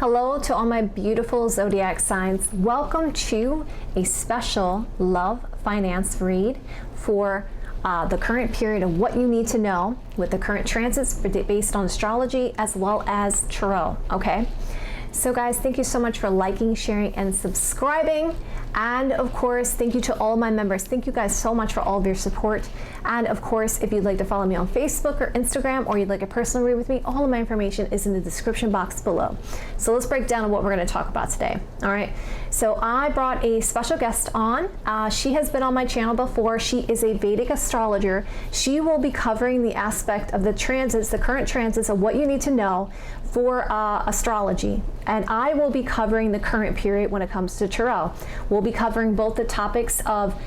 Hello to all my beautiful zodiac signs. Welcome to a special love finance read for the current period of what you need to know with the current transits based on astrology as well as tarot. Okay, so guys, thank you so much for liking, sharing, and subscribing. And of course, thank you to all my members. Thank you guys so much for all of your support. And of course, if you'd like to follow me on Facebook or Instagram, or you'd like a personal read with me, all of my information is in the description box below. So let's break down what we're going to talk about today. All right. So I brought a special guest on. She has been on my channel before. She is a Vedic astrologer. She will be covering the aspect of the transits, the current transits of what you need to know for astrology. And I will be covering the current period when it comes to tarot. We'll be covering both the topics of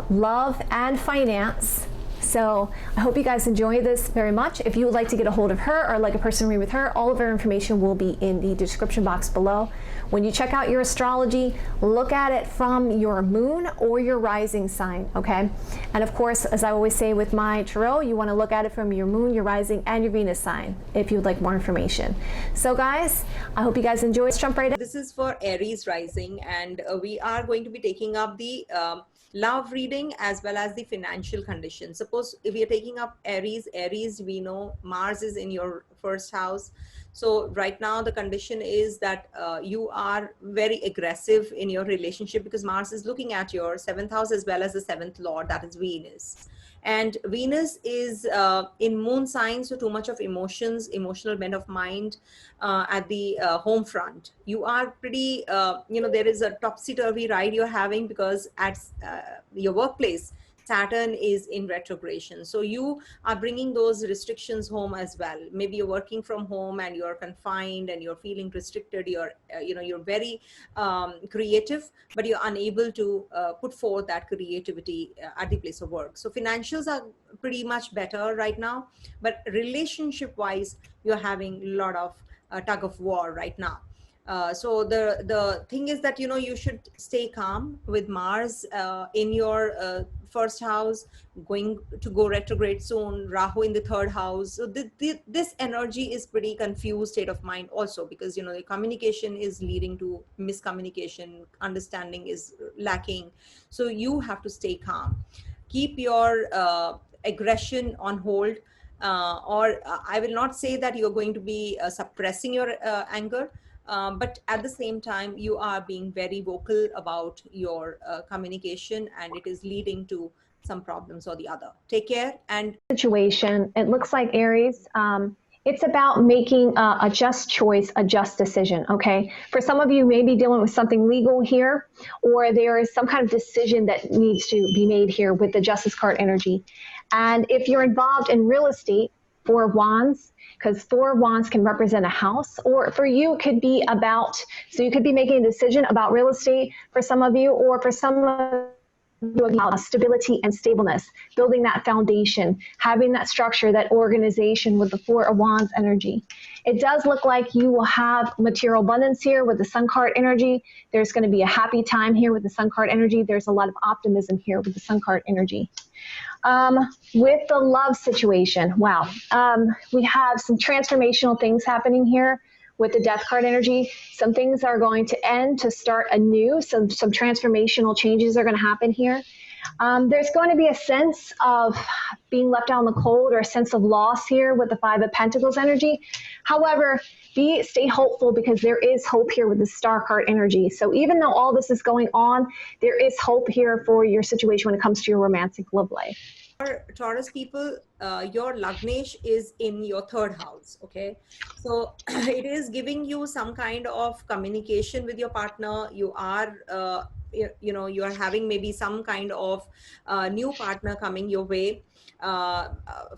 love and finance. So I hope you guys enjoy this very much. If you would like to get a hold of her or like a person read with her, all of her information will be in the description box below. When you check out your astrology, look at it from your moon or your rising sign, okay? And of course, as I always say with my tarot, you want to look at it from your moon, your rising, and your Venus sign if you would like more information. So guys, I hope you guys enjoy. Let's jump right in. This is for Aries rising, and we are going to be taking up the love reading as well as the financial condition. Suppose if you're taking up Aries, we know Mars is in your first house. So right now the condition is that you are very aggressive in your relationship because Mars is looking at your seventh house as well as the seventh lord, that is Venus. And Venus is in moon sign, so too much of emotions, emotional bent of mind at the home front. You are pretty, there is a topsy-turvy ride you're having because at your workplace, Saturn is in retrogression. So you are bringing those restrictions home as well. Maybe you're working from home and you're confined and you're feeling restricted. You're, you're very creative, but you're unable to put forth that creativity at the place of work. So financials are pretty much better right now, but relationship wise, you're having a lot of tug of war right now. So the thing is that, you should stay calm with Mars in your first house, going to go retrograde soon, Rahu in the third house. So this energy is pretty confused state of mind also because, the communication is leading to miscommunication, understanding is lacking. So you have to stay calm. Keep your aggression on hold, or I will not say that you're going to be suppressing your anger, but at the same time, you are being very vocal about your communication, and it is leading to some problems or the other. Take care. And Situation, it looks like Aries, it's about making a just choice, a just decision, okay? For some of you, may be dealing with something legal here, or there is some kind of decision that needs to be made here with the Justice card energy. And if you're involved in real estate, Four of Wands, because Four of Wands can represent a house, or for you, it could be about, so you could be making a decision about real estate for some of you, or for some of you about stability and stableness, building that foundation, having that structure, that organization with the Four of Wands energy. It does look like you will have material abundance here with the Sun card energy. There's going to be a happy time here with the Sun card energy. There's a lot of optimism here with the Sun card energy. With the love situation, wow, we have some transformational things happening here with the Death card energy. Some things are going to end to start anew. Some transformational changes are going to happen here. There's going to be a sense of being left out in the cold, or a sense of loss here with the Five of Pentacles energy. However, stay hopeful because there is hope here with the Star card energy. So even though all this is going on, there is hope here for your situation when it comes to your romantic love life. For Taurus people, your Lagnesh is in your third house, okay? So it is giving you some kind of communication with your partner. You are, you are having maybe some kind of new partner coming your way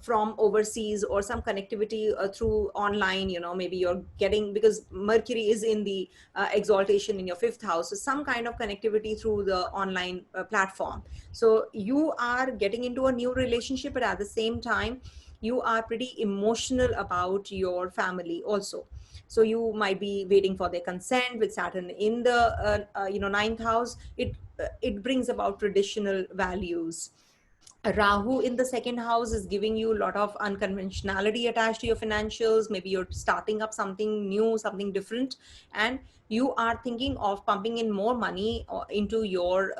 from overseas, or some connectivity through online, maybe you're getting, because Mercury is in the exaltation in your fifth house, so some kind of connectivity through the online platform. So you are getting into a new relationship, but at the same time, you are pretty emotional about your family also. So you might be waiting for their consent with Saturn in the ninth house. It brings about traditional values Rahu in the second house is giving you a lot of unconventionality attached to your financials. Maybe you're starting up something new, something different, and you are thinking of pumping in more money into your,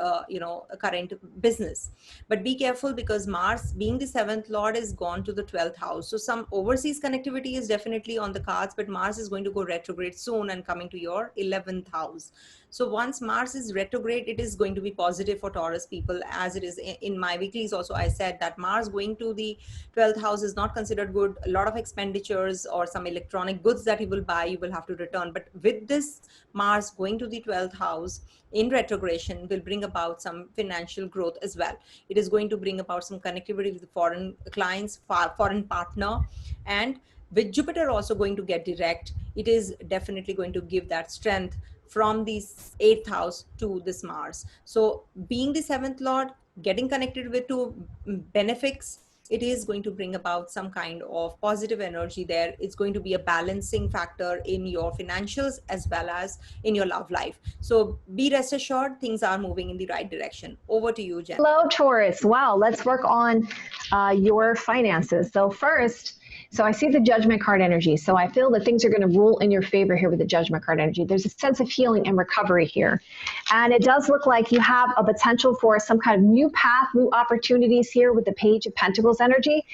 current business. But be careful, because Mars, being the seventh lord, is gone to the 12th house. So some overseas connectivity is definitely on the cards, but Mars is going to go retrograde soon and coming to your 11th house. So once Mars is retrograde, it is going to be positive for Taurus people, as it is in my weeklies. Also, I said that Mars going to the 12th house is not considered good. A lot of expenditures or some electronic goods that you will buy, you will have to return. But with this Mars going to the 12th house in retrogression will bring about some financial growth as well. It is going to bring about some connectivity with foreign clients, foreign partner, and with Jupiter also going to get direct, it is definitely going to give that strength from the 8th house to this Mars. So being the 7th lord, getting connected with two benefics, it is going to bring about some kind of positive energy there. It's going to be a balancing factor in your financials as well as in your love life. So be rest assured, things are moving in the right direction. Over to you, Jen. Hello, Taurus. Wow, let's work on your finances. So first, I see the Judgment card energy. So I feel that things are going to rule in your favor here with the Judgment card energy. There's a sense of healing and recovery here. And it does look like you have a potential for some kind of new path, new opportunities here with the Page of Pentacles energy.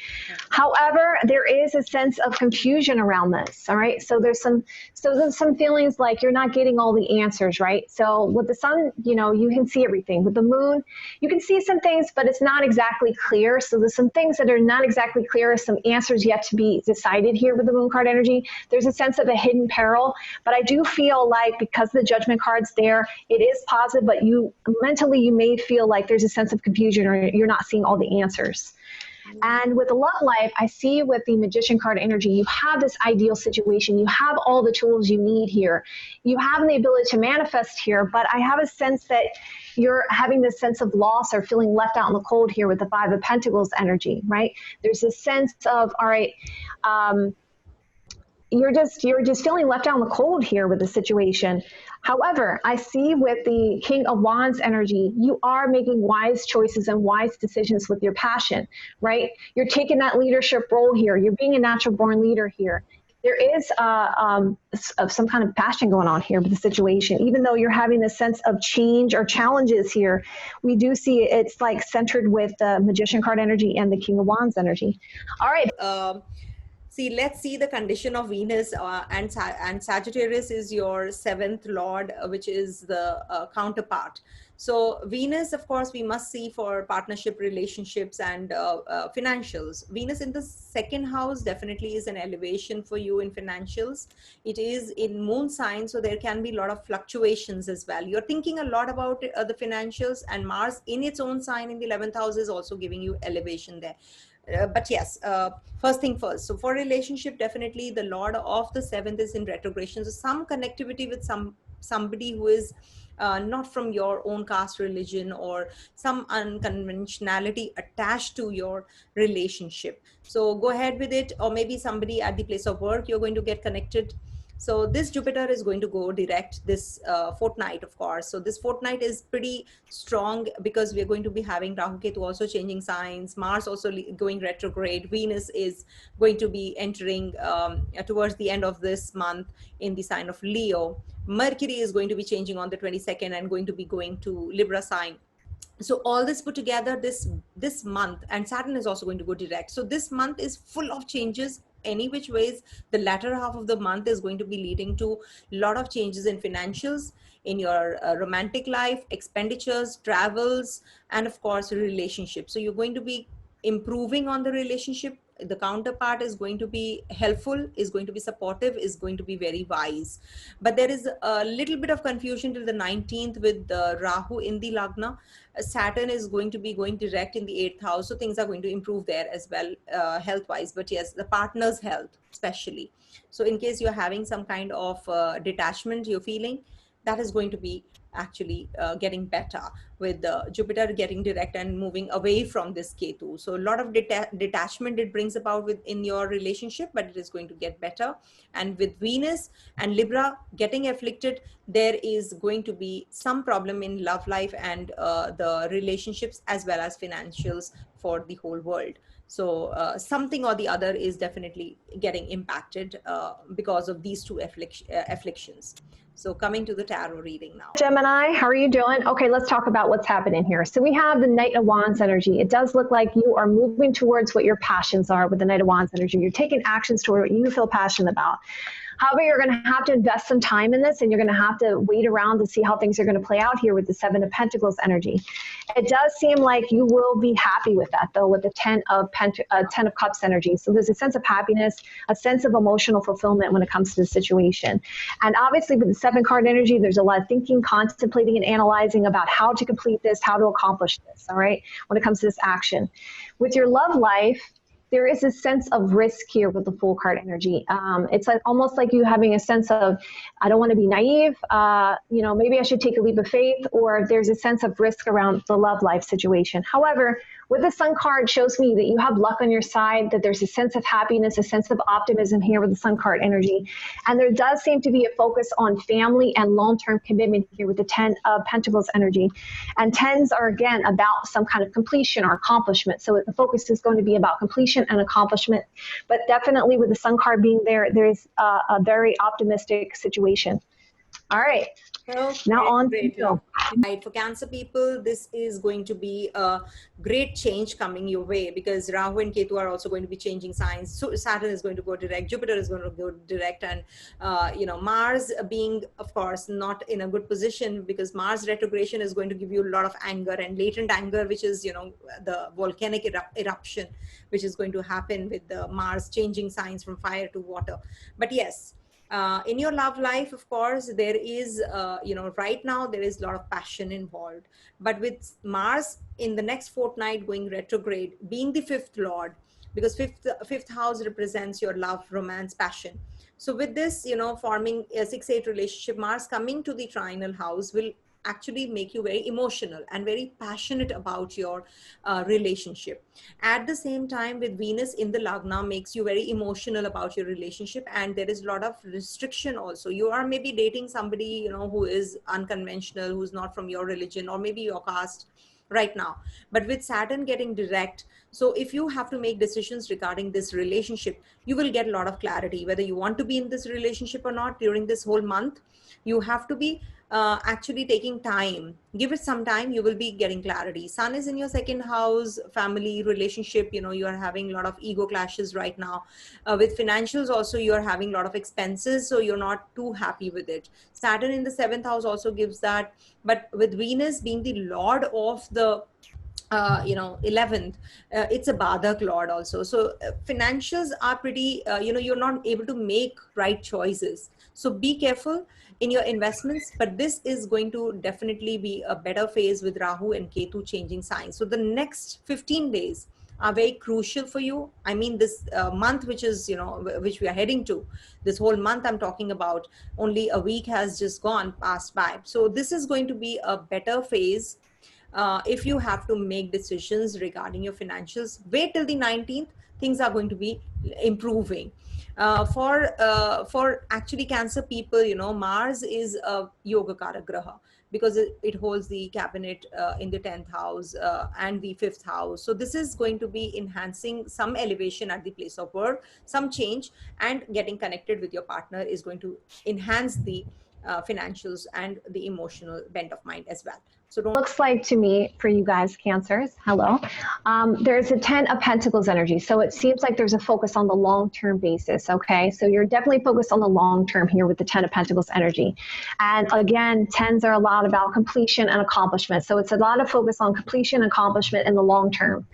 However, there is a sense of confusion around this, all right? So there's some feelings like you're not getting all the answers, right? So with the sun, you can see everything. With the moon, you can see some things, but it's not exactly clear. So there's some things that are not exactly clear, some answers yet to be decided here with the moon card energy. There's a sense of a hidden peril, but I do feel like because the Judgment card's there, it is positive, but you mentally, you may feel like there's a sense of confusion or you're not seeing all the answers. And with the love life, I see with the Magician card energy, you have this ideal situation. You have all the tools you need here. You have the ability to manifest here, but I have a sense that you're having this sense of loss or feeling left out in the cold here with the Five of Pentacles energy, right? There's a sense of, all right, you're just feeling left out in the cold here with the situation. However, I see with the King of Wands energy, you are making wise choices and wise decisions with your passion, right? You're taking that leadership role here. You're being a natural born leader here. There is some kind of passion going on here with the situation. Even though you're having this sense of change or challenges here, we do see it's like centered with the Magician card energy and the King of Wands energy. All right. Let's see the condition of Venus, and Sagittarius is your 7th lord, which is the counterpart. So Venus, of course, we must see for partnership, relationships, and financials. Venus in the 2nd house definitely is an elevation for you in financials. It is in moon sign, so there can be a lot of fluctuations as well. You're thinking a lot about the financials, and Mars in its own sign in the 11th house is also giving you elevation there. But yes, first thing first. So for relationship, definitely the Lord of the 7th is in retrogression. So some connectivity with somebody who is not from your own caste, religion, or some unconventionality attached to your relationship. So go ahead with it, or maybe somebody at the place of work, you're going to get connected. So this Jupiter is going to go direct this fortnight, of course. So this fortnight is pretty strong because we're going to be having Rahu Ketu also changing signs, Mars also going retrograde, Venus is going to be entering towards the end of this month in the sign of Leo. Mercury is going to be changing on the 22nd and going to be going to Libra sign. So all this put together this month, and Saturn is also going to go direct. So this month is full of changes. Any which ways, the latter half of the month is going to be leading to a lot of changes in financials, in your romantic life, expenditures, travels, and of course relationships. So you're going to be improving on the relationship. The counterpart is going to be helpful, is going to be supportive, is going to be very wise. But there is a little bit of confusion till the 19th with Rahu in the Lagna. Saturn is going to be going direct in the 8th house, so things are going to improve there as well, health wise. But yes, the partner's health especially. So in case you're having some kind of detachment you're feeling, that is going to be actually getting better with Jupiter getting direct and moving away from this Ketu. So a lot of detachment it brings about within your relationship, but it is going to get better. And with Venus and Libra getting afflicted, there is going to be some problem in love life and the relationships as well as financials for the whole world. So something or the other is definitely getting impacted because of these two afflictions. So coming to the tarot reading now. Gemini, how are you doing? Okay, let's talk about what's happening here. So we have the Knight of Wands energy. It does look like you are moving towards what your passions are with the Knight of Wands energy. You're taking actions toward what you feel passionate about. However, you're going to have to invest some time in this, and you're going to have to wait around to see how things are going to play out here with the Seven of Pentacles energy. It does seem like you will be happy with that, though, with the Ten of Cups energy. So there's a sense of happiness, a sense of emotional fulfillment when it comes to the situation. And obviously, with the 7-card energy, there's a lot of thinking, contemplating, and analyzing about how to complete this, how to accomplish this, all right, when it comes to this action. With your love life, there is a sense of risk here with the Fool card energy. It's like almost like you having a sense of, I don't want to be naive, maybe I should take a leap of faith, or there's a sense of risk around the love life situation. However, with the Sun card shows me that you have luck on your side, that there's a sense of happiness, a sense of optimism here with the Sun card energy. And there does seem to be a focus on family and long-term commitment here with the 10 of Pentacles energy. And 10s are, again, about some kind of completion or accomplishment. So the focus is going to be about completion and accomplishment. But definitely with the Sun card being there, there's a very optimistic situation. All right. Well, now on great. to Right, for Cancer people, this is going to be a great change coming your way, because Rahu and Ketu are also going to be changing signs. So Saturn is going to go direct, Jupiter is going to go direct, and Mars being, of course, not in a good position, because Mars retrogression is going to give you a lot of anger and latent anger, which is the volcanic eruption, which is going to happen with the Mars changing signs from fire to water. But yes, in your love life, of course, there is, right now there is a lot of passion involved. But with Mars in the next fortnight going retrograde, being the 5th lord, because fifth house represents your love, romance, passion. So with this, forming a 6-8 relationship, Mars coming to the trinal house will actually make you very emotional and very passionate about your relationship. At the same time, with Venus in the Lagna makes you very emotional about your relationship, and there is a lot of restriction also. You are maybe dating somebody who is unconventional, who's not from your religion or maybe your caste right now. But with Saturn getting direct, so if you have to make decisions regarding this relationship, you will get a lot of clarity whether you want to be in this relationship or not. During this whole month, you have to be actually taking time. Give it some time, you will be getting clarity. Sun is in your 2nd house, family, relationship. You are having a lot of ego clashes right now. With financials also, you are having a lot of expenses, so you're not too happy with it. Saturn in the 7th house also gives that. But with Venus being the lord of the 11th, it's a Badak lord also. So financials are pretty, you're not able to make right choices. So be careful in your investments, but this is going to definitely be a better phase with Rahu and Ketu changing signs. So the next 15 days are very crucial for you. I mean, this month, which is, which we are heading to, this whole month I'm talking about, only a week has just passed by. So this is going to be a better phase. If you have to make decisions regarding your financials, wait till the 19th, things are going to be improving. For actually Cancer people, Mars is a Yoga Graha, because it holds the cabinet in the 10th house and the 5th house. So this is going to be enhancing some elevation at the place of work, some change, and getting connected with your partner is going to enhance the financials and the emotional bent of mind as well. So looks like to me, for you guys, Cancers, hello, there's a 10 of Pentacles energy. So it seems like there's a focus on the long-term basis, okay? So you're definitely focused on the long-term here with the 10 of Pentacles energy. And again, 10s are a lot about completion and accomplishment. So it's a lot of focus on completion and accomplishment in the long term.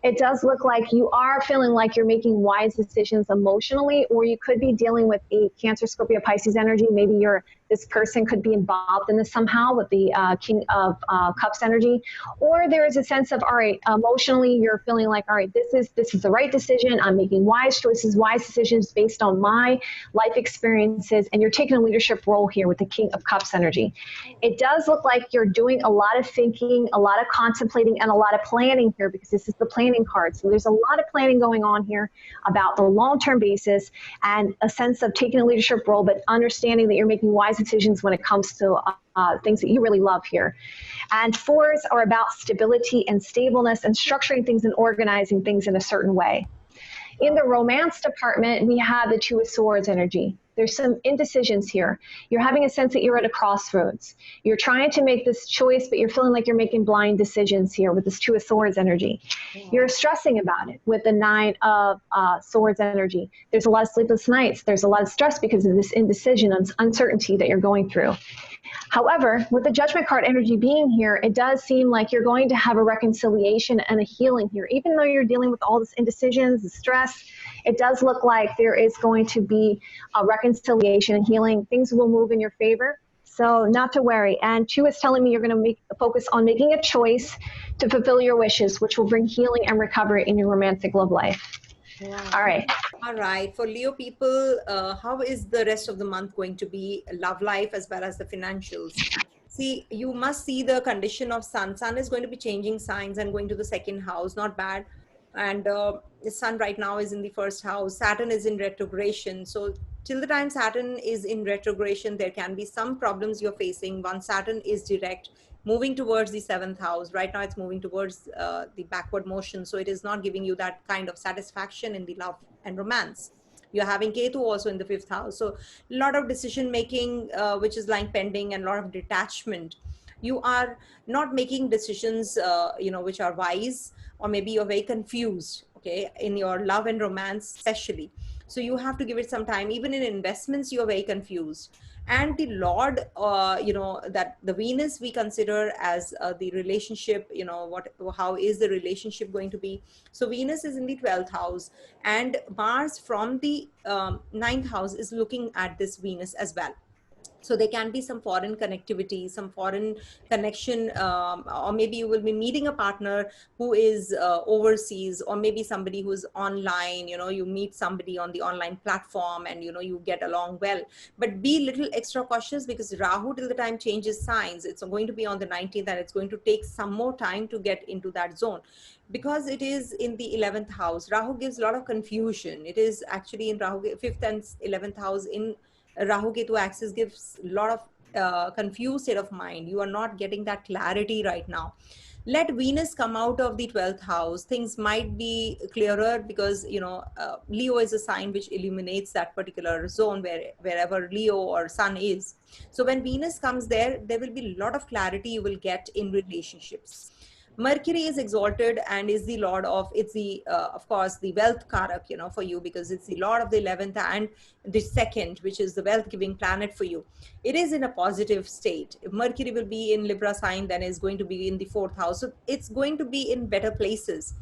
It does look like you are feeling like you're making wise decisions emotionally, or you could be dealing with a Cancer, Scorpio, Pisces energy. Maybe this person could be involved in this somehow with the King of of Cups energy, or there is a sense of, all right, emotionally you're feeling like, all right, this is the right decision. I'm making wise choices, wise decisions based on my life experiences, and you're taking a leadership role here with the King of Cups energy. It does look like you're doing a lot of thinking, a lot of contemplating, and a lot of planning here, because this is the planning card. So there's a lot of planning going on here about the long-term basis and a sense of taking a leadership role, but understanding that you're making wise decisions when it comes to things that you really love here. And fours are about stability and stableness and structuring things and organizing things in a certain way. In the romance department, we have the Two of Swords energy. There's some indecisions here. You're having a sense that you're at a crossroads. You're trying to make this choice, but you're feeling like you're making blind decisions here with this Two of Swords energy. You're stressing about it with the Nine of Swords energy. There's a lot of sleepless nights. There's a lot of stress because of this indecision and uncertainty that you're going through. However, with the Judgment card energy being here, it does seem like you're going to have a reconciliation and a healing here. Even though you're dealing with all this indecisions, the stress, it does look like there is going to be a reconciliation and healing. Things will move in your favor. So not to worry. And Two is telling me you're going to focus on making a choice to fulfill your wishes, which will bring healing and recovery in your romantic love life. Wow. All right. All right. For Leo people, how is the rest of the month going to be? Love life as well as the financials. See, you must see the condition of Sun. Sun is going to be changing signs and going to the second house. Not bad. And the Sun right now is in the first house. Saturn is in retrogression. So till the time Saturn is in retrogression, there can be some problems you're facing. Once Saturn is direct, moving towards the seventh house. Right now it's moving towards the backward motion. So it is not giving you that kind of satisfaction in the love and romance. You're having Ketu also in the fifth house. So a lot of decision making, which is lying pending, and a lot of detachment. You are not making decisions, which are wise, or maybe you're very confused, okay, in your love and romance, especially. So you have to give it some time. Even in investments, you're very confused. And the Lord, that the Venus we consider as the relationship, how is the relationship going to be? So Venus is in the 12th house, and Mars from the 9th house is looking at this Venus as well. So there can be some foreign connectivity, some foreign connection, or maybe you will be meeting a partner who is overseas, or maybe somebody who's online, you meet somebody on the online platform and, you get along well. But be little extra cautious, because Rahu till the time changes signs, it's going to be on the 19th, and it's going to take some more time to get into that zone. Because it is in the 11th house, Rahu gives a lot of confusion. It is actually in Rahu, 5th and 11th house in Rahu Ketu axis gives a lot of confused state of mind. You are not getting that clarity right now. Let Venus come out of the 12th house. Things might be clearer, because, Leo is a sign which illuminates that particular zone wherever Leo or Sun is. So when Venus comes there, there will be a lot of clarity you will get in relationships. Mercury is exalted and is the lord of, it's the, of course, the wealth karak, for you, because it's the lord of the 11th and the 2nd, which is the wealth giving planet for you. It is in a positive state. If Mercury will be in Libra sign, then is going to be in the 4th house. So it's going to be in better places.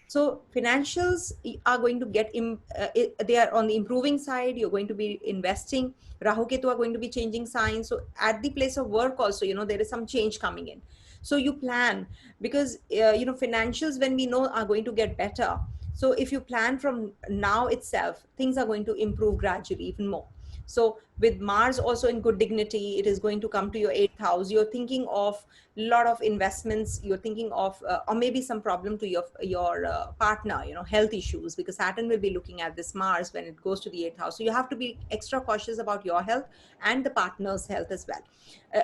So financials are going to get, they are on the improving side. You're going to be investing. Rahu Ketu are going to be changing signs. So at the place of work also, there is some change coming in. So you plan, because, financials, when we know, are going to get better. So if you plan from now itself, things are going to improve gradually, even more. So with Mars also in good dignity, it is going to come to your 8th house. You're thinking of a lot of investments. You're thinking of, or maybe some problem to your partner, health issues, because Saturn will be looking at this Mars when it goes to the 8th house. So you have to be extra cautious about your health and the partner's health as well.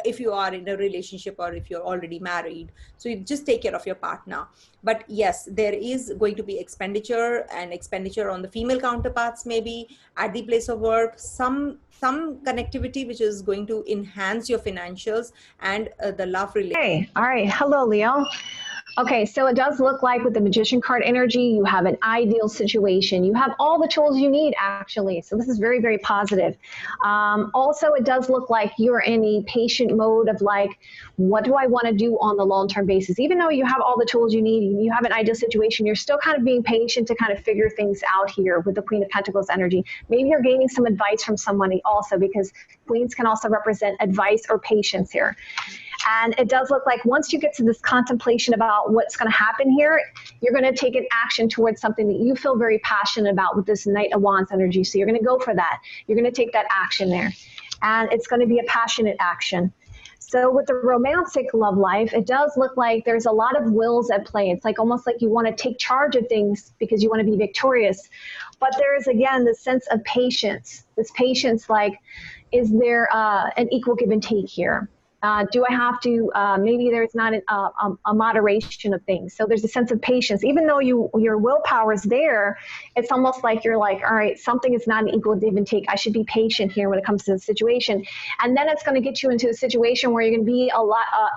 If you are in a relationship, or if you're already married, so you just take care of your partner. But yes, there is going to be expenditure on the female counterparts, maybe at the place of work, some connectivity which is going to enhance your financials and the love relationship. Hey, all right. Hello, Leo. Okay, so it does look like with the Magician card energy, you have an ideal situation. You have all the tools you need, actually. So this is very, very positive. Also, it does look like you're in a patient mode of like, what do I want to do on the long-term basis? Even though you have all the tools you need, you have an ideal situation, you're still kind of being patient to kind of figure things out here with the Queen of Pentacles energy. Maybe you're gaining some advice from somebody also, because Queens can also represent advice or patience here. And it does look like once you get to this contemplation about what's going to happen here, you're going to take an action towards something that you feel very passionate about with this Knight of Wands energy. So you're going to go for that. You're going to take that action there. And it's going to be a passionate action. So with the romantic love life, it does look like there's a lot of wills at play. It's like almost like you want to take charge of things because you want to be victorious. But there is, again, this sense of patience. This patience, like, is there an equal give and take here? Do I have to, maybe there's not a moderation of things. So there's a sense of patience. Even though your willpower is there, it's almost like you're like, all right, something is not an equal give and take. I should be patient here when it comes to the situation. And then it's going to get you into a situation where you're going to be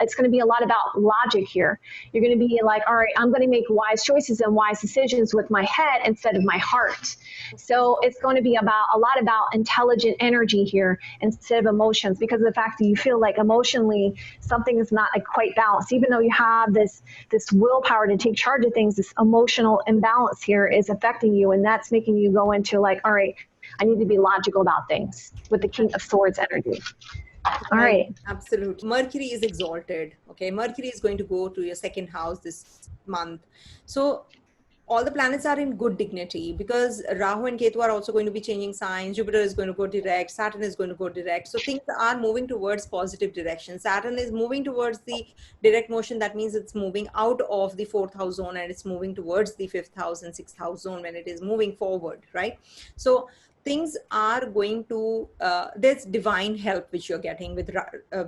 it's going to be a lot about logic here. You're going to be like, all right, I'm going to make wise choices and wise decisions with my head instead of my heart. So it's going to be a lot about intelligent energy here instead of emotions, because of the fact that you feel like emotionally something is not quite balanced. Even though you have this willpower to take charge of things, this emotional imbalance here is affecting you, and that's making you go into like, all right, I need to be logical about things with the King of Swords energy. All right. Absolutely. Mercury is exalted. Okay. Mercury is going to go to your second house this month. So all the planets are in good dignity because Rahu and Ketu are also going to be changing signs. Jupiter is going to go direct. Saturn is going to go direct. So things are moving towards positive direction. Saturn is moving towards the direct motion. That means it's moving out of the 4th house zone and it's moving towards the 5th house and 6th house zone when it is moving forward, right? So things are going to, there's divine help which you're getting with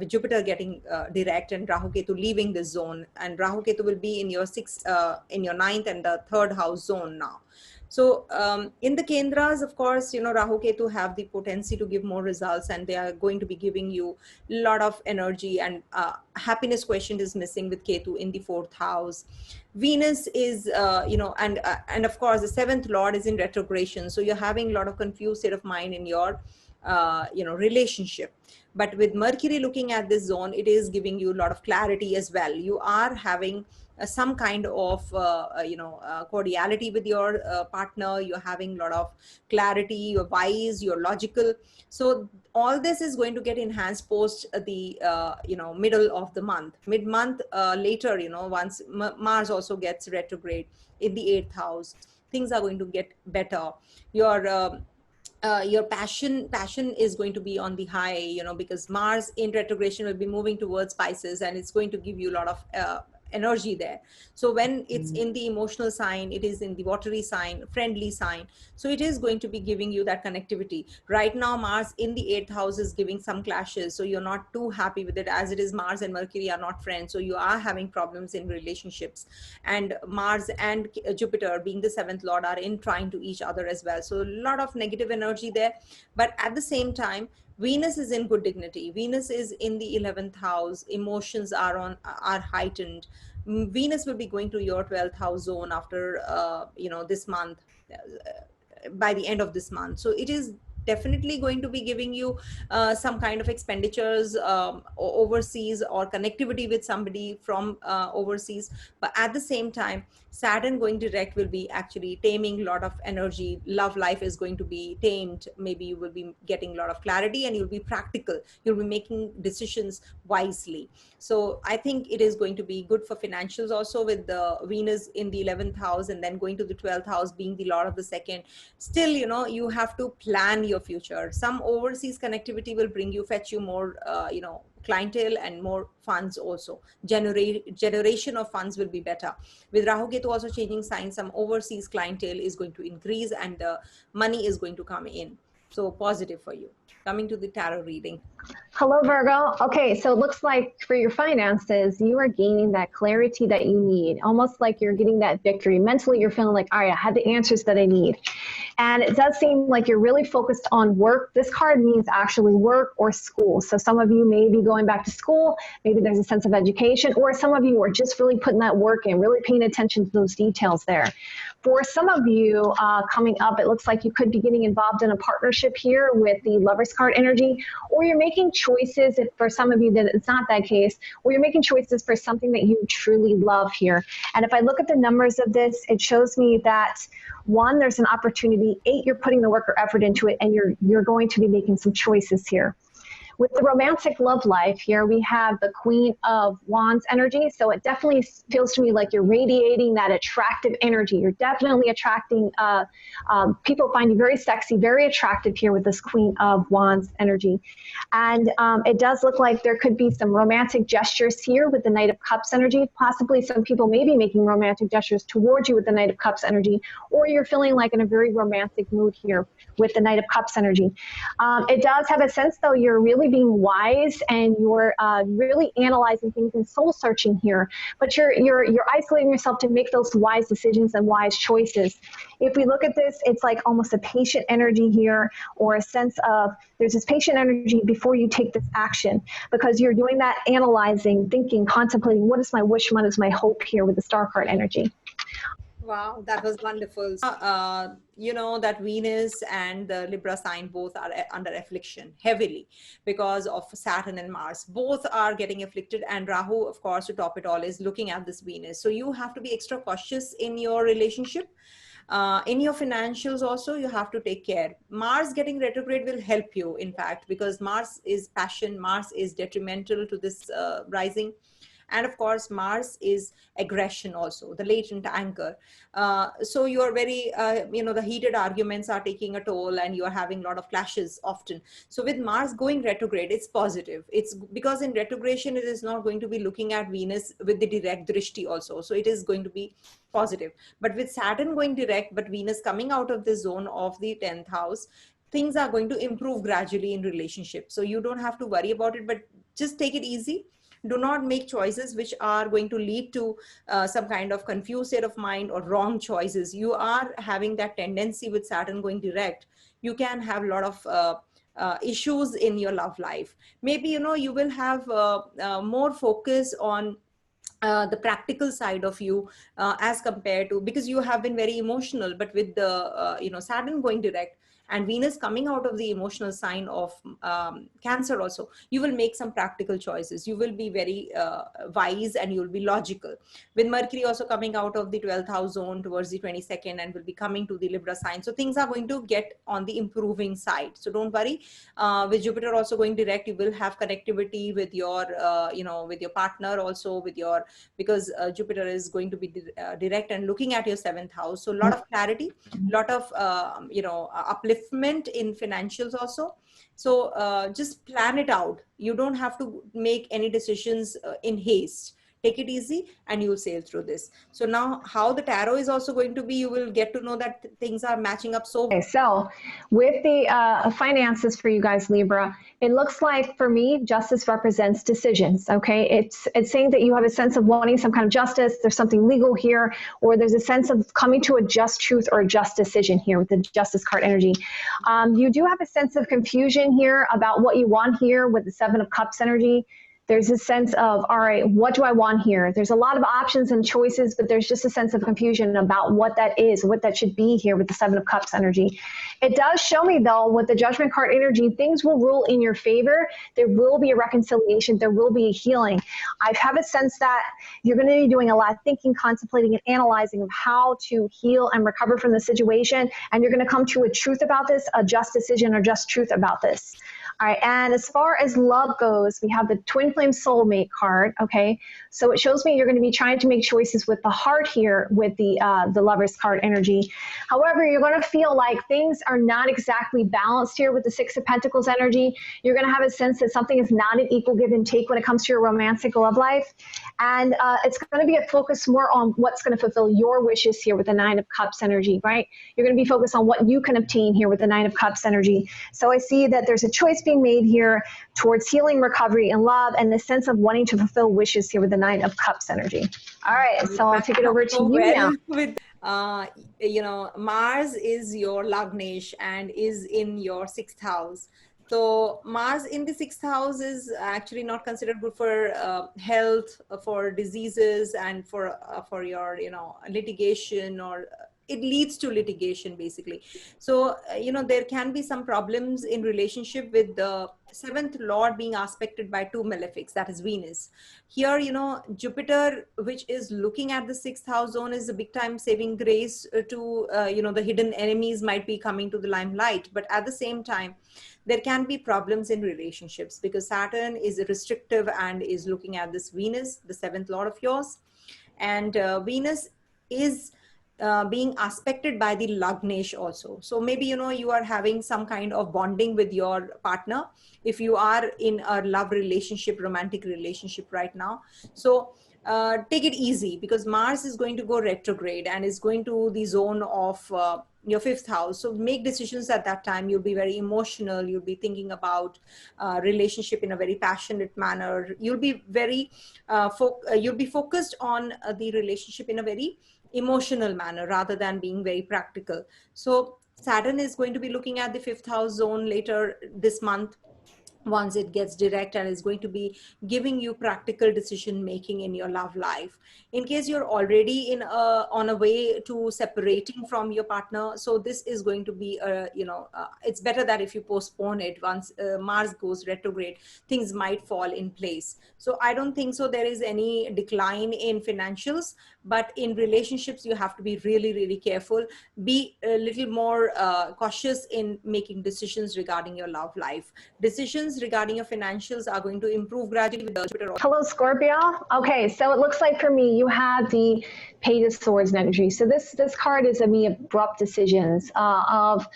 Jupiter getting direct and Rahu Ketu leaving the zone, and Rahu Ketu will be in your 9th and the 3rd house zone now. So in the Kendras, of course, you know, Rahu Ketu have the potency to give more results, and they are going to be giving you a lot of energy, and happiness quotient is missing with Ketu in the 4th house. Venus is, you know, and of course the 7th Lord is in retrogression. So you're having a lot of confused state of mind in your, you know, relationship. But with Mercury looking at this zone, it is giving you a lot of clarity as well. You are having some kind of, you know, cordiality with your partner. You're having a lot of clarity, you're wise, you're logical. So all this is going to get enhanced post the, you know, middle of the month. Mid-month later, you know, once Mars also gets retrograde in the 8th house, things are going to get better. Your passion is going to be on the high, you know, because Mars in retrogression will be moving towards Pisces, and it's going to give you a lot of energy there. So when it's in the emotional sign, it is in the watery sign, friendly sign. So it is going to be giving you that connectivity. Right now, Mars in the 8th house is giving some clashes. So you're not too happy with it, as it is Mars and Mercury are not friends. So you are having problems in relationships, and Mars and Jupiter being the 7th Lord are in trying to each other as well. So a lot of negative energy there. But at the same time, Venus is in good dignity. Venus is in the 11th house. Emotions are heightened. Venus will be going to your 12th house zone after, you know, this month, by the end of this month. So it is definitely going to be giving you some kind of expenditures overseas, or connectivity with somebody from overseas. But at the same time, Saturn going direct will be actually taming a lot of energy. Love life is going to be tamed. Maybe you will be getting a lot of clarity, and you'll be practical. You'll be making decisions wisely. So I think it is going to be good for financials also, with the Venus in the 11th house and then going to the 12th house being the Lord of the second. Still, you know, you have to plan your future. Some overseas connectivity will fetch you more, you know, clientele and more funds also. Generation of funds will be better. With Rahu Ketu also changing signs, some overseas clientele is going to increase, and the money is going to come in. So positive for you. Coming to the tarot reading. Hello, Virgo. Okay, so it looks like for your finances, you are gaining that clarity that you need, almost like you're getting that victory. Mentally, you're feeling like, all right, I have the answers that I need. And it does seem like you're really focused on work. This card means actually work or school. So some of you may be going back to school. Maybe there's a sense of education, or some of you are just really putting that work in, really paying attention to those details there. For some of you coming up, it looks like you could be getting involved in a partnership here with the Lover's card energy, or you're making choices, if for some of you that it's not that case, or you're making choices for something that you truly love here. And if I look at the numbers of this, it shows me that 1, there's an opportunity. 8, you're putting the work or effort into it, and you're going to be making some choices here. With the romantic love life here, we have the Queen of Wands energy. So it definitely feels to me like you're radiating that attractive energy. You're definitely attracting, people find you very sexy, very attractive here with this Queen of Wands energy. And it does look like there could be some romantic gestures here with the Knight of Cups energy. Possibly some people may be making romantic gestures towards you with the Knight of Cups energy, or you're feeling like in a very romantic mood here with the Knight of Cups energy. It does have a sense, though, you're really being wise and you're really analyzing things and soul searching here. But you're isolating yourself to make those wise decisions and wise choices. If we look at this, it's like almost a patient energy here, or a sense of there's this patient energy before you take this action, because you're doing that analyzing, thinking, contemplating, what is my wish, what is my hope here with the star card energy. Wow, that was wonderful. You know that Venus and the Libra sign both are under affliction heavily because of Saturn and Mars. Both are getting afflicted, and Rahu, of course, to top it all, is looking at this Venus. So you have to be extra cautious in your relationship. In your financials also, you have to take care. Mars getting retrograde will help you, in fact, because Mars is passion. Mars is detrimental to this rising. And of course, Mars is aggression also, the latent anger. So you are very, the heated arguments are taking a toll, and you are having a lot of clashes often. So with Mars going retrograde, it's positive. It's because in retrogression, it is not going to be looking at Venus with the direct drishti also. So it is going to be positive. But with Saturn going direct, but Venus coming out of the zone of the 10th house, things are going to improve gradually in relationship. So you don't have to worry about it, but just take it easy. Do not make choices which are going to lead to some kind of confused state of mind or wrong choices. You are having that tendency with Saturn going direct. You can have a lot of issues in your love life. Maybe, you will have more focus on the practical side of you as compared to, because you have been very emotional, but with the, Saturn going direct, and Venus coming out of the emotional sign of Cancer also, you will make some practical choices. You will be very wise, and you will be logical. With Mercury also coming out of the 12th house zone towards the 22nd, and will be coming to the Libra sign. So things are going to get on the improving side. So don't worry. With Jupiter also going direct, you will have connectivity with your, with your partner also, because Jupiter is going to be direct and looking at your 7th house. So a lot of clarity, a lot of, upliftment in financials also. So just plan it out. You don't have to make any decisions in haste. Take it easy, and you will sail through this. So now how the tarot is also going to be, you will get to know that things are matching up so well. Okay, so with the finances for you guys, Libra, it looks like for me, justice represents decisions. Okay, it's saying that you have a sense of wanting some kind of justice. There's something legal here, or there's a sense of coming to a just truth or a just decision here with the Justice card energy. You do have a sense of confusion here about what you want here with the 7 of Cups energy. There's a sense of, all right, what do I want here? There's a lot of options and choices, but there's just a sense of confusion about what that is, what that should be here with the 7 of Cups energy. It does show me, though, with the Judgment card energy, things will rule in your favor. There will be a reconciliation. There will be a healing. I have a sense that you're going to be doing a lot of thinking, contemplating, and analyzing of how to heal and recover from the situation. And you're going to come to a truth about this, a just decision or just truth about this. All right, and as far as love goes, we have the Twin Flame Soulmate card, okay? So it shows me you're going to be trying to make choices with the heart here with the Lover's card energy. However, you're going to feel like things are not exactly balanced here with the 6 of Pentacles energy. You're going to have a sense that something is not an equal give and take when it comes to your romantic love life. And it's going to be a focus more on what's going to fulfill your wishes here with the 9 of Cups energy, right? You're going to be focused on what you can obtain here with the 9 of Cups energy. So I see that there's a choice being made here towards healing, recovery, and love, and the sense of wanting to fulfill wishes here with the 9 of Cups energy. All right, so I'll take it over to you now. With, Mars is your Lagnesh and is in your 6th house. So Mars in the 6th house is actually not considered good for health, for diseases, and for your, litigation, or it leads to litigation basically. So, there can be some problems in relationship with the 7th lord being aspected by 2 malefics, that is Venus. Here, Jupiter, which is looking at the 6th house zone, is a big time saving grace to, the hidden enemies might be coming to the limelight. But at the same time, there can be problems in relationships because Saturn is restrictive and is looking at this Venus, the seventh lord of yours. And Venus is being aspected by the Lagnesh also. So maybe, you are having some kind of bonding with your partner if you are in a love relationship, romantic relationship right now. So take it easy because Mars is going to go retrograde and is going to the zone of your fifth house. So make decisions at that time. You'll be very emotional. You'll be thinking about relationship in a very passionate manner. You'll be very you'll be focused on the relationship in a very emotional manner rather than being very practical. So Saturn is going to be looking at the fifth house zone later this month once it gets direct, and is going to be giving you practical decision making in your love life. In case you're already on a way to separating from your partner, so this is going to be it's better that if you postpone it. Once Mars goes retrograde, things might fall in place. So I don't think so there is any decline in financials, but in relationships you have to be really, really careful. Be a little more cautious in making decisions regarding your love life. Decisions regarding your financials are going to improve gradually with the Jupiter. Hello, Scorpio. Okay, so it looks like for me, you have the Page of Swords energy. So this card is of me abrupt decisions, of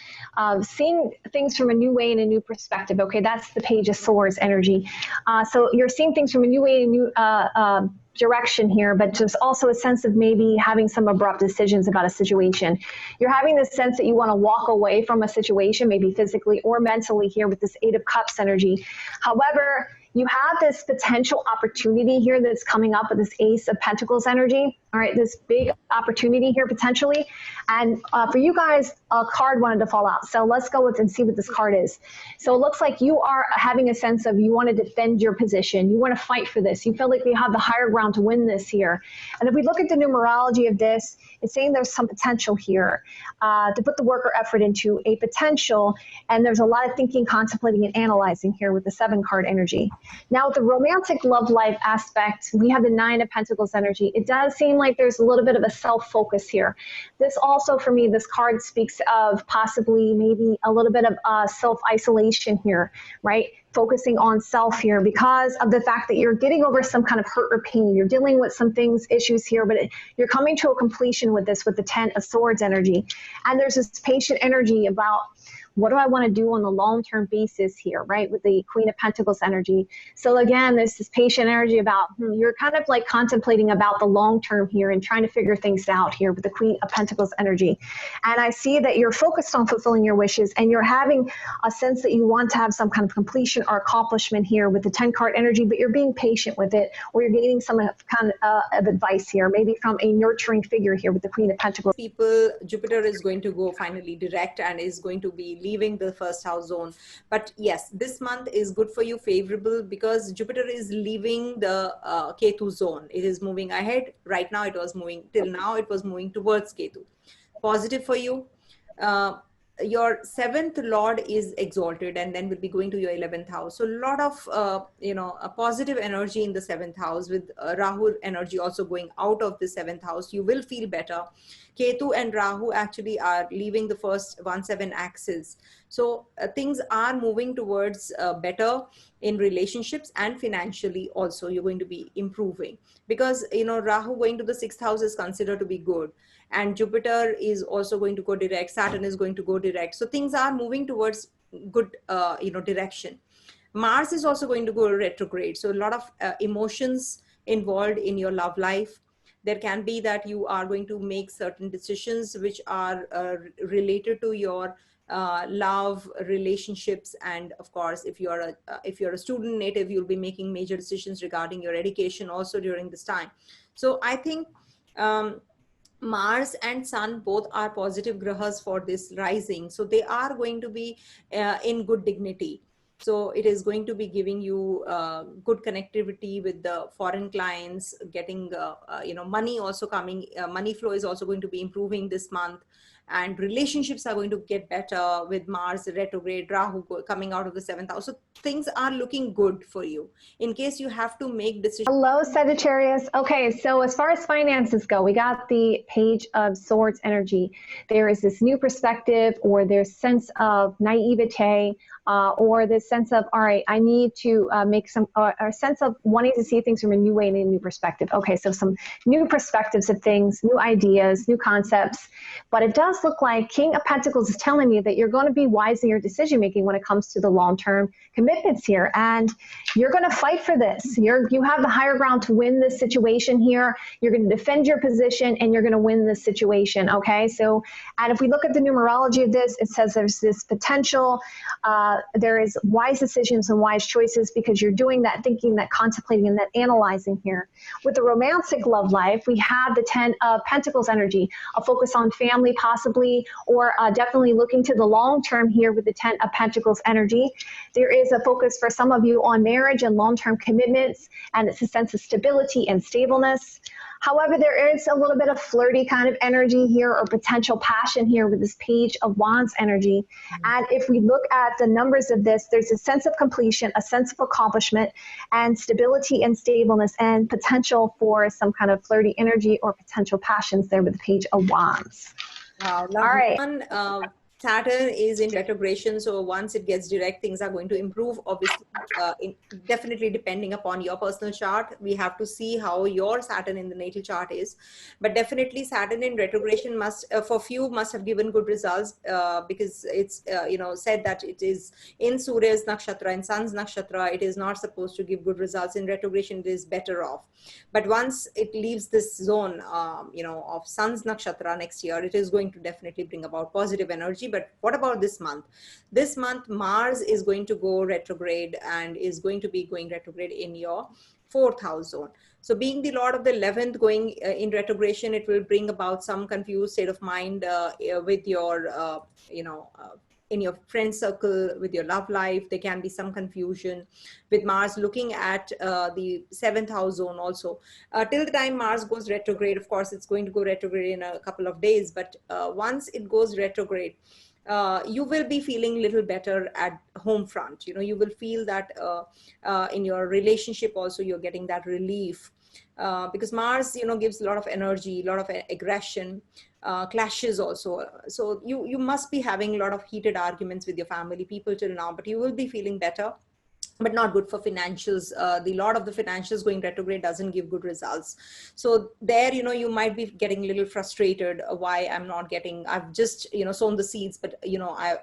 seeing things from a new way and a new perspective. Okay, that's the Page of Swords energy. So you're seeing things from a new way, a new direction here, but just also a sense of maybe having some abrupt decisions about a situation. You're having this sense that you want to walk away from a situation, maybe physically or mentally here with this Eight of Cups energy. However, you have this potential opportunity here that's coming up with this Ace of Pentacles energy. All right, this big opportunity here potentially. And for you guys, a card wanted to fall out. So let's go with and see what this card is. So it looks like you are having a sense of you want to defend your position. You want to fight for this. You feel like you have the higher ground to win this here. And if we look at the numerology of this, it's saying there's some potential here to put the work or effort into a potential. And there's a lot of thinking, contemplating, and analyzing here with the 7 card energy. Now, with the romantic love life aspect, we have the 9 of Pentacles energy. It does seem like there's a little bit of a self-focus here. This also, for me, this card speaks of possibly maybe a little bit of self-isolation here, right? Focusing on self here because of the fact that you're getting over some kind of hurt or pain. You're dealing with some things, issues here, but you're coming to a completion with this, with the 10 of Swords energy. And there's this patient energy about what do I want to do on the long-term basis here, right? With the Queen of Pentacles energy. So again, there's this patient energy about, you're kind of like contemplating about the long-term here and trying to figure things out here with the Queen of Pentacles energy. And I see that you're focused on fulfilling your wishes and you're having a sense that you want to have some kind of completion or accomplishment here with the 10 card energy, but you're being patient with it, or you're getting some kind of advice here, maybe from a nurturing figure here with the Queen of Pentacles. People, Jupiter is going to go finally direct and is going to be leaving the first house zone. But yes, this month is good for you, favorable, because Jupiter is leaving the Ketu zone. It is moving ahead. Right now it was moving, till now it was moving towards Ketu. Positive for you. Your 7th lord is exalted and then will be going to your 11th house. So a lot of, a positive energy in the 7th house with Rahu energy also going out of the 7th house. You will feel better. Ketu and Rahu actually are leaving the first 1-7 axis. So things are moving towards better in relationships and financially also. You're going to be improving because, Rahu going to the 6th house is considered to be good. And Jupiter is also going to go direct. Saturn is going to go direct. So things are moving towards good, direction. Mars is also going to go retrograde. So a lot of emotions involved in your love life. There can be that you are going to make certain decisions which are related to your love, relationships, and of course, if you're a student native, you'll be making major decisions regarding your education also during this time. So I think Mars and Sun both are positive grahas for this rising. So they are going to be in good dignity. So it is going to be giving you good connectivity with the foreign clients, getting, money also coming. Money flow is also going to be improving this month. and relationships are going to get better with Mars retrograde, Rahu coming out of the 7th house. So things are looking good for you. In case you have to make decisions. Hello, Sagittarius. Okay, so as far as finances go, we got the Page of Swords energy. There is this new perspective, or there's sense of naivete, or this sense of, all right, I need to make some, or sense of wanting to see things from a new way and a new perspective. Okay, so some new perspectives of things, new ideas, new concepts. But it does look like King of Pentacles is telling me that you're going to be wise in your decision making when it comes to the long-term commitments here, and you're going to fight for this. You have the higher ground to win this situation here. You're going to defend your position, and you're going to win this situation. Okay, so, and if we look at the numerology of this, it says there's this potential. There is wise decisions and wise choices, because you're doing that thinking, that contemplating, and that analyzing here. With the romantic love life, we have the 10 of Pentacles energy, a focus on family possibly, or definitely looking to the long term here with the 10 of Pentacles energy. There is a focus for some of you on marriage and long-term commitments, and it's a sense of stability and stableness. However, there is a little bit of flirty kind of energy here, or potential passion here with this Page of Wands energy. And if we look at the numbers of this, there's a sense of completion, a sense of accomplishment, and stability and stableness, and potential for some kind of flirty energy or potential passions there with the Page of Wands. Wow, all right. Saturn is in retrogression, so once it gets direct, things are going to improve. Obviously, definitely depending upon your personal chart. We have to see how your Saturn in the natal chart is. But definitely Saturn in retrogression must, for few, must have given good results, because it's, said that it is in Surya's nakshatra, in Sun's nakshatra, it is not supposed to give good results. In retrogression, it is better off. But once it leaves this zone, of Sun's nakshatra next year, it is going to definitely bring about positive energy. But what about this month? This month, Mars is going to go retrograde, and is going to be going retrograde in your 4th house zone. So being the Lord of the 11th going in retrogression, it will bring about some confused state of mind with your, in your friend circle, with your love life. There can be some confusion with Mars looking at the 7th house zone also. Till the time Mars goes retrograde, of course, it's going to go retrograde in a couple of days. But once it goes retrograde, you will be feeling a little better at home front. You will feel that in your relationship also, you're getting that relief. Because Mars, gives a lot of energy, a lot of aggression, clashes also. So you must be having a lot of heated arguments with your family people till now, but you will be feeling better. But not good for financials. The Lord of the financials going retrograde doesn't give good results. So there, you might be getting a little frustrated. Why I'm not getting, I've just, sown the seeds, but,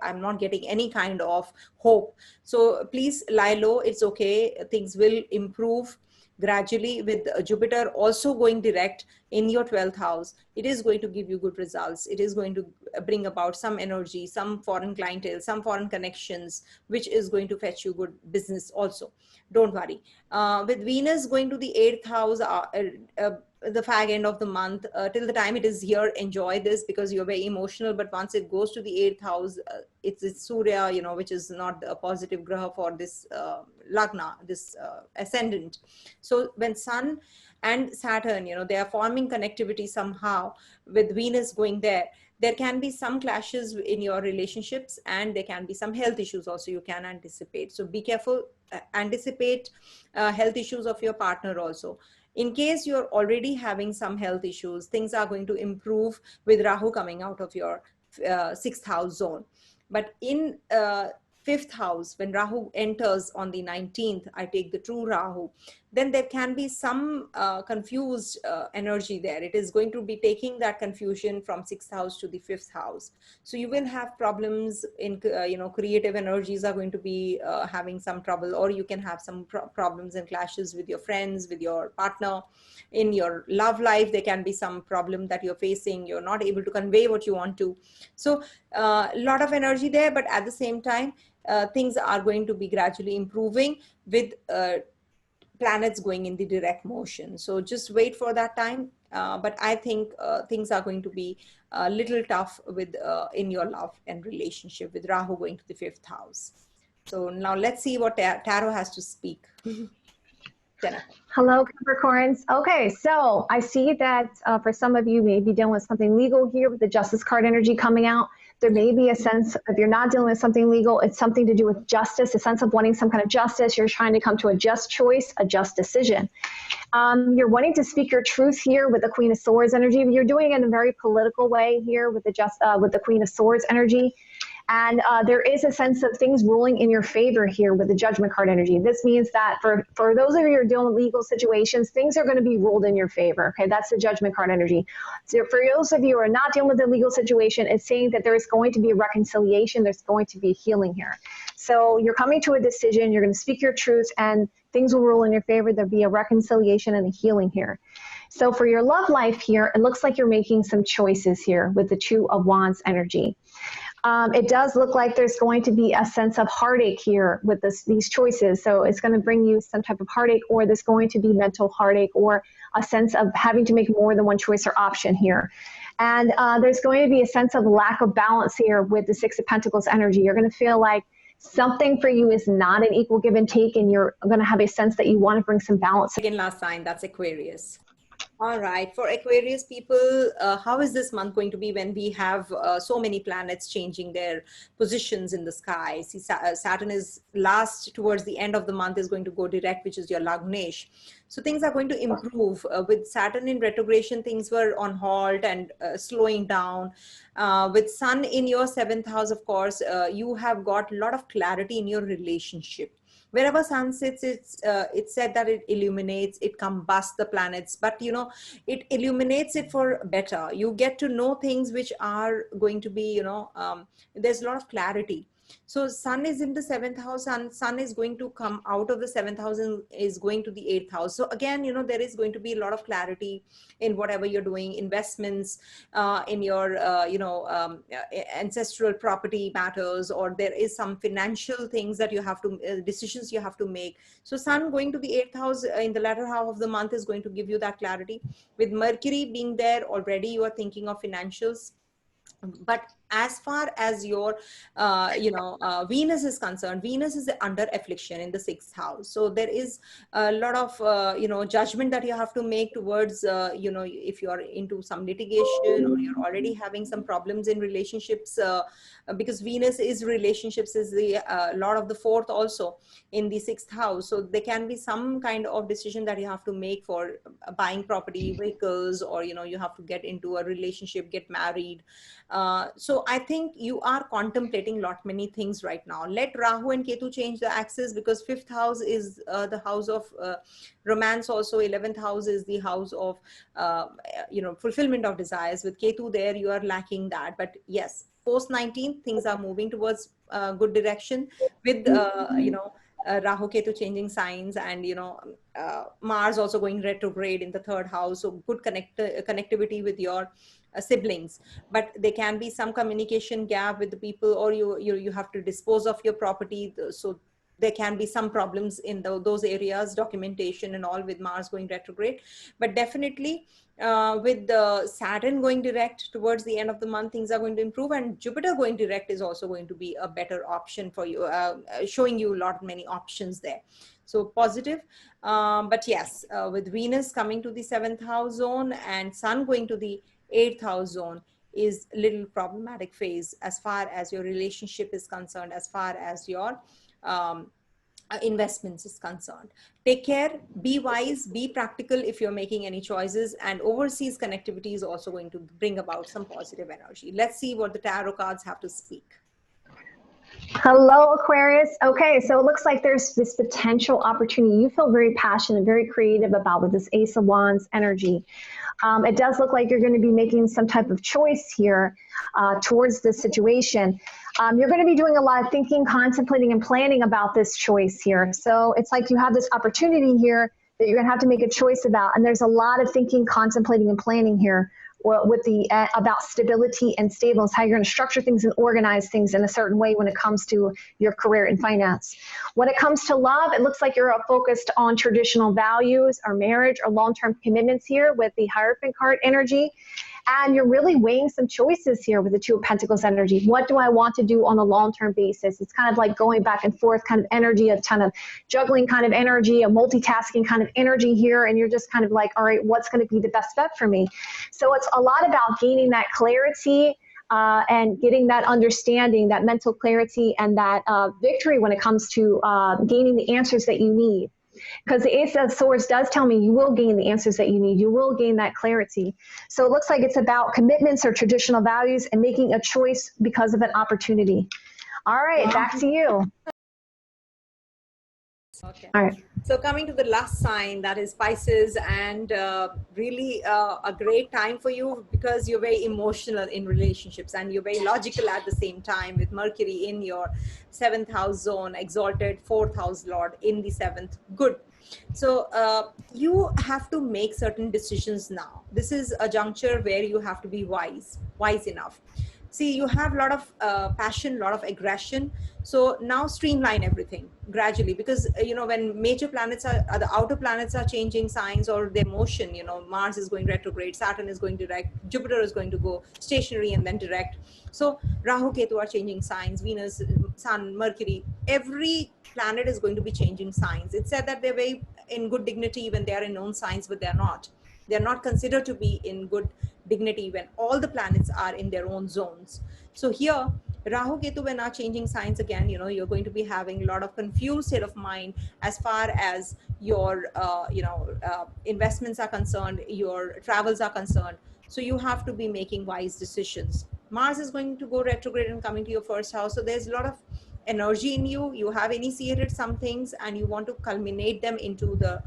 I'm not getting any kind of hope. So please lie low. It's okay. Things will improve gradually. With Jupiter also going direct in your 12th house, it is going to give you good results. It is going to bring about some energy, some foreign clientele, some foreign connections, which is going to fetch you good business also. Don't worry. With Venus going to the 8th house, the fag end of the month, till the time it is here, enjoy this, because you're very emotional. But once it goes to the 8th house, it's Surya, which is not a positive graha for this lagna, this ascendant. So when Sun and Saturn, they are forming connectivity somehow, with Venus going there can be some clashes in your relationships, and there can be some health issues also you can anticipate. So be careful, anticipate health issues of your partner also. In case you're already having some health issues, things are going to improve with Rahu coming out of your 6th house zone. But in 5th house, when Rahu enters on the 19th, I take the true Rahu, then there can be some confused energy there. It is going to be taking that confusion from 6th house to the 5th house. So you will have problems in, creative energies are going to be having some trouble, or you can have some problems and clashes with your friends, with your partner. In your love life, there can be some problem that you're facing. You're not able to convey what you want to. So a lot of energy there, but at the same time, things are going to be gradually improving with planets going in the direct motion. So just wait for that time. But I think things are going to be a little tough with in your love and relationship, with Rahu going to the 5th house. So now let's see what Tarot has to speak. Jenna. Hello, Capricorns. Okay, so I see that for some of you may be dealing with something legal here with the Justice card energy coming out. There may be a sense, if you're not dealing with something legal, it's something to do with justice, a sense of wanting some kind of justice. You're trying to come to a just choice, a just decision. You're wanting to speak your truth here with the Queen of Swords energy. You're doing it in a very political way here with the Queen of Swords energy. And there is a sense of things ruling in your favor here with the Judgment card energy. This means that for those of you who are dealing with legal situations, things are going to be ruled in your favor. Okay, that's the Judgment card energy. So for those of you who are not dealing with a legal situation, it's saying that there is going to be a reconciliation. There's going to be healing here. So you're coming to a decision. You're going to speak your truth, and things will rule in your favor. There'll be a reconciliation and a healing here. So for your love life here, it looks like you're making some choices here with the Two of Wands energy. It does look like there's going to be a sense of heartache here with these choices. So it's going to bring you some type of heartache, or there's going to be mental heartache, or a sense of having to make more than one choice or option here. And there's going to be a sense of lack of balance here with the Six of Pentacles energy. You're going to feel like something for you is not an equal give and take, and you're going to have a sense that you want to bring some balance. Second last sign, that's Aquarius. All right, for Aquarius people, how is this month going to be when we have so many planets changing their positions in the sky? See, Saturn is last towards the end of the month is going to go direct, which is your Lagnesh. So things are going to improve. With Saturn in retrogression, things were on halt and slowing down. With Sun in your 7th house, of course, you have got a lot of clarity in your relationship. Wherever Sun sits, it's said that it illuminates, it combusts the planets, but you know, it illuminates it for better. You get to know things which are going to be, you know, there's a lot of clarity. So Sun is in the 7th house, and Sun is going to come out of the 7th house and is going to the 8th house. So again, you know, there is going to be a lot of clarity in whatever you're doing, investments, in your, ancestral property matters, or there is some financial things that you have to, decisions you have to make. So Sun going to the 8th house in the latter half of the month is going to give you that clarity. With Mercury being there already, you are thinking of financials. But as far as your Venus is concerned, Venus is under affliction in the 6th house. So there is a lot of judgment that you have to make towards if you are into some litigation, or you're already having some problems in relationships, because Venus is relationships, is the Lord of the 4th also in the 6th house. So there can be some kind of decision that you have to make for buying property, vehicles, or you have to get into a relationship, get married. So I think you are contemplating many things right now. Let Rahu and Ketu change the axis, because 5th house is the house of romance. Also 11th house is the house of fulfillment of desires. With Ketu there, you are lacking that. But yes, post 19th, things are moving towards good direction with Rahu Ketu changing signs, and Mars also going retrograde in the 3rd house. So good connectivity with your siblings. But there can be some communication gap with the people, or you have to dispose of your property. So there can be some problems in those areas, documentation and all, with Mars going retrograde. But definitely with the Saturn going direct towards the end of the month, things are going to improve, and Jupiter going direct is also going to be a better option for you, showing you many options there. So positive. But yes, with Venus coming to the 7th house zone and Sun going to the 8th house zone is a little problematic phase as far as your relationship is concerned, as far as your investments is concerned. Take care, be wise, be practical if you're making any choices, and overseas connectivity is also going to bring about some positive energy. Let's see what the tarot cards have to speak. Hello, Aquarius. Okay, so it looks like there's this potential opportunity you feel very passionate, very creative about with this Ace of Wands energy. It does look like you're going to be making some type of choice here towards this situation. You're going to be doing a lot of thinking, contemplating, and planning about this choice here. So it's like you have this opportunity here that you're going to have to make a choice about. And there's a lot of thinking, contemplating, and planning here with about stability and stableness, how you're going to structure things and organize things in a certain way when it comes to your career and finance. When it comes to love, it looks like you're focused on traditional values or marriage or long-term commitments here with the Hierophant card energy. And you're really weighing some choices here with the Two of Pentacles energy. What do I want to do on a long-term basis? It's kind of like going back and forth kind of energy, a ton of juggling kind of energy, a multitasking kind of energy here. And you're just kind of like, all right, what's going to be the best bet for me? So it's a lot about gaining that clarity and getting that understanding, that mental clarity, and that victory when it comes to gaining the answers that you need. Because the Ace of Swords does tell me you will gain the answers that you need. You will gain that clarity. So it looks like it's about commitments or traditional values and making a choice because of an opportunity. All right, back to you. Okay. All right. So coming to the last sign, that is Pisces, and really a great time for you because you're very emotional in relationships and you're very logical at the same time, with Mercury in your 7th house zone, exalted 4th house lord in the 7th. Good. So you have to make certain decisions now. This is a juncture where you have to be wise enough. See, you have a lot of passion, a lot of aggression. So now streamline everything gradually, because, when major planets the outer planets are changing signs or their motion, Mars is going retrograde, Saturn is going direct, Jupiter is going to go stationary and then direct. So Rahu, Ketu are changing signs, Venus, Sun, Mercury, every planet is going to be changing signs. It's said that they're very in good dignity when they are in known signs, but they're not. They're not considered to be in good dignity when all the planets are in their own zones. So here, Rahu Ketu, when are changing signs again, you're going to be having a lot of confused state of mind as far as your, investments are concerned, your travels are concerned. So you have to be making wise decisions. Mars is going to go retrograde and coming to your 1st house. So there's a lot of energy in you. You have initiated some things and you want to culminate them into the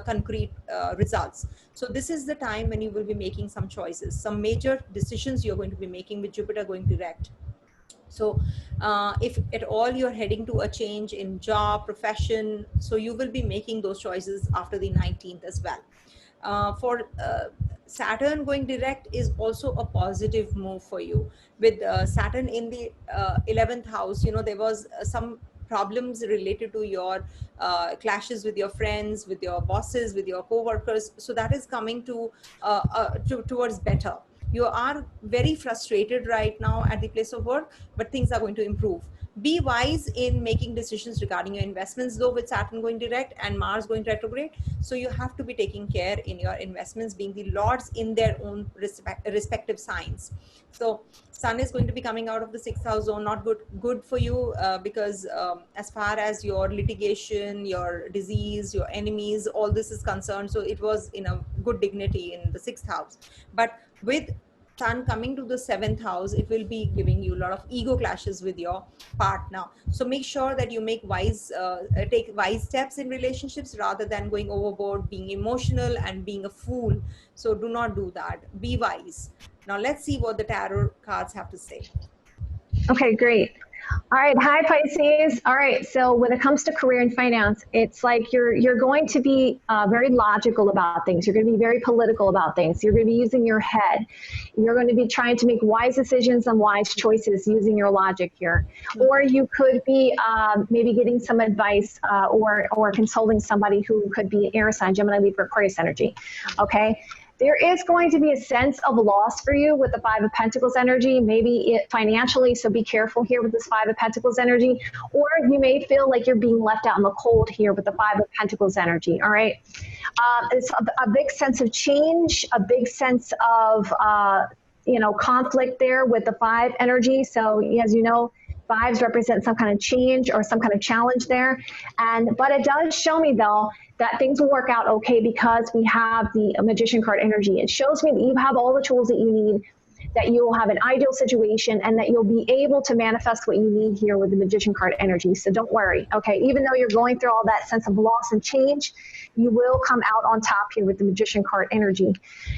concrete results. So this is the time when you will be making some choices, some major decisions you're going to be making with Jupiter going direct. So if at all you're heading to a change in job, profession, so you will be making those choices after the 19th as well. For Saturn going direct is also a positive move for you. With Saturn in the 11th house, there was some problems related to your clashes with your friends, with your bosses, with your co-workers. So that is coming towards better. You are very frustrated right now at the place of work, but things are going to improve. Be wise in making decisions regarding your investments, though, with Saturn going direct and Mars going retrograde. So you have to be taking care in your investments, being the lords in their own respective signs. So Sun is going to be coming out of the 6th house zone, not good for you because as far as your litigation, your disease, your enemies, all this is concerned. So it was in a good dignity in the 6th house. But with Sun coming to the 7th house, it will be giving you a lot of ego clashes with your partner. So make sure that you take wise steps in relationships rather than going overboard, being emotional and being a fool. So do not do that. Be wise. Now let's see what the tarot cards have to say. Okay, great. All right. Hi, Pisces. All right. So when it comes to career and finance, it's like you're going to be very logical about things. You're going to be very political about things. You're going to be using your head. You're going to be trying to make wise decisions and wise choices using your logic here. Or you could be maybe getting some advice or consulting somebody who could be an air sign, Gemini, Libra, Aquarius energy. Okay. There is going to be a sense of loss for you with the 5 of Pentacles energy, maybe financially, so be careful here with this 5 of Pentacles energy, or you may feel like you're being left out in the cold here with the 5 of Pentacles energy, all right? It's a big sense of change, a big sense of, conflict there with the 5 energy. So as you know, 5s represent some kind of change or some kind of challenge there. But it does show me, though, that things will work out okay because we have the Magician card energy. It shows me that you have all the tools that you need, that you will have an ideal situation, and that you'll be able to manifest what you need here with the Magician card energy. So don't worry, okay? Even though you're going through all that sense of loss and change, you will come out on top here with the Magician card energy.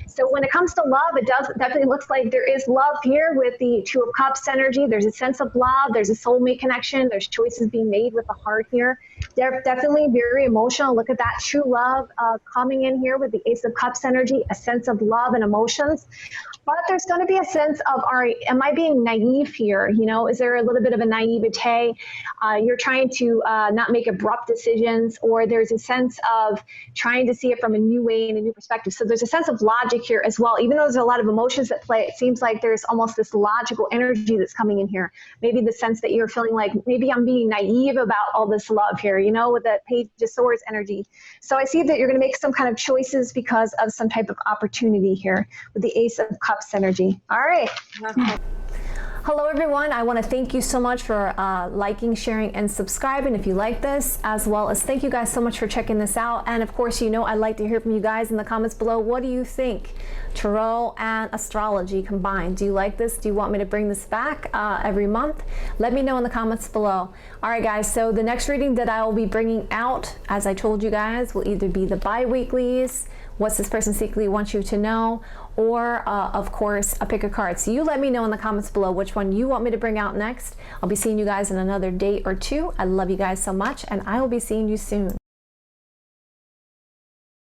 So when it comes to love, it definitely looks like there is love here with the 2 of Cups energy. There's a sense of love. There's a soulmate connection. There's choices being made with the heart here. They're definitely very emotional. Look at that true love coming in here with the Ace of Cups energy, a sense of love and emotions. But there's going to be a sense of, all right, am I being naive here? You know, is there a little bit of a naivete? You're trying to not make abrupt decisions, or there's a sense of trying to see it from a new way and a new perspective. So there's a sense of logic here as well. Even though there's a lot of emotions at play, it seems like there's almost this logical energy that's coming in here. Maybe the sense that you're feeling like, maybe I'm being naive about all this love here, you know, with that Page of Swords energy. So I see that you're going to make some kind of choices because of some type of opportunity here with the Ace of Cups energy. All right. Hello everyone, I want to thank you so much for liking, sharing, and subscribing if you like this, as well as thank you guys so much for checking this out. And of course, you know, I'd like to hear from you guys in the comments below. What do you think? Tarot and astrology combined. Do you like this? Do you want me to bring this back every month? Let me know in the comments below. All right guys, so the next reading that I will be bringing out, as I told you guys, will either be the bi-weeklies, what's this person secretly wants you to know, or of course a pick a card. So you let me know in the comments below which one you want me to bring out next. I'll be seeing you guys in another day or two. I love you guys so much, and I will be seeing you soon.